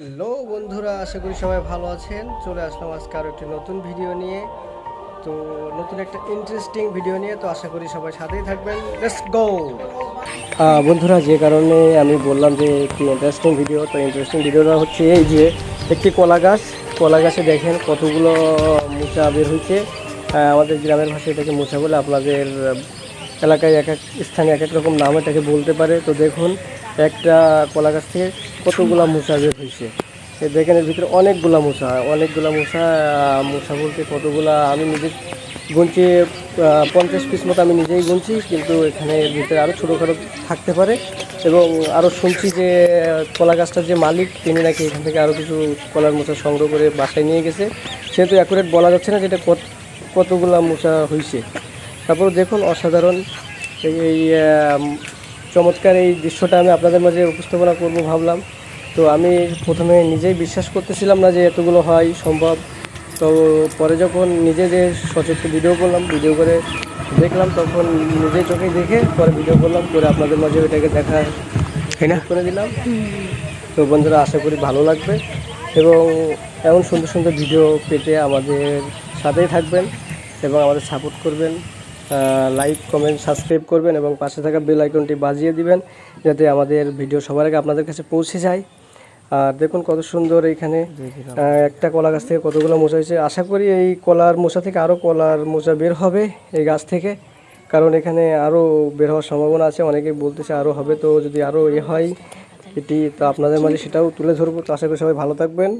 Hello বন্ধুরা, আশা করি সবাই ভালো আছেন। চলে আসলাম আজকে আরও একটি নতুন ভিডিও নিয়ে। তো নতুন একটা ইন্টারেস্টিং ভিডিও নিয়ে, তো আশা করি সবাই সাথেই থাকবেন। Let's go. বন্ধুরা, যে কারণে আমি বললাম যে একটি ইন্টারেস্টিং ভিডিও, তো ইন্টারেস্টিং ভিডিওটা হচ্ছে এই যে একটি কলা গাছে দেখেন কতগুলো মোচা বের হয়েছে। আমাদের গ্রামের ভাষায় এটাকে মোচা বলে, আপনাদের এলাকায় এক এক স্থানে এক এক রকম নাম এটাকে বলতে পারে। তো দেখুন একটা কলা গাছ থেকে কতগুলা মোচা বের হয়েছে। দেখেন এর ভিতরে অনেকগুলা মোচা বলতে কতগুলা আমি নিজে গুনছি, 50 পিস মতো আমি নিজেই গুনছি, কিন্তু এখানে এর ভিতরে আরও ছোটোখাটো থাকতে পারে। এবং আরও শুনছি যে কলা গাছটার যে মালিক, তিনি নাকি এখান থেকে আরও কিছু কলার মোচা সংগ্রহ করে বাসায় নিয়ে গেছে। সেহেতু অ্যাকুরেট বলা যাচ্ছে না যে এটা কতগুলা মোচা হয়েছে। তারপর দেখুন অসাধারণ এই চমৎকার এই দৃশ্যটা আমি আপনাদের মাঝে উপস্থাপনা করব ভাবলাম। তো আমি প্রথমে নিজেই বিশ্বাস করতেছিলাম না যে এতগুলো হয় সম্ভব। তো পরে যখন নিজে যে সচেতন ভিডিও করে দেখলাম, তখন নিজের চোখে দেখে পরে ভিডিও করলাম, করে আপনাদের মাঝে ওইটাকে দেখা করে দিলাম। তো বন্ধুরা, আশা করি ভালো লাগবে এবং এমন সুন্দর সুন্দর ভিডিও পেতে আমাদের সাথেই থাকবেন এবং আমাদের সাপোর্ট করবেন। লাইক, কমেন্ট, সাবস্ক্রাইব করবেন এবং পাশে থাকা বেল আইকনটি বাজিয়ে দিবেন, যাতে আমাদের ভিডিও সবার আগে আপনাদের কাছে পৌঁছে যায়। আর দেখুন কত সুন্দর এইখানে একটা কলা গাছ থেকে কতগুলো মোচা হয়েছে। আশা করি এই কলার মোচা থেকে আরও কলার মোচা বের হবে এই গাছ থেকে, কারণ এখানে আরও বের হওয়ার সম্ভাবনা আছে। অনেকেই বলতেছে আরও হবে, তো যদি আরও হয় এটি, তো আপনাদের মাঝে সেটাও তুলে ধরবো। তো আশা করি সবাই ভালো থাকবেন।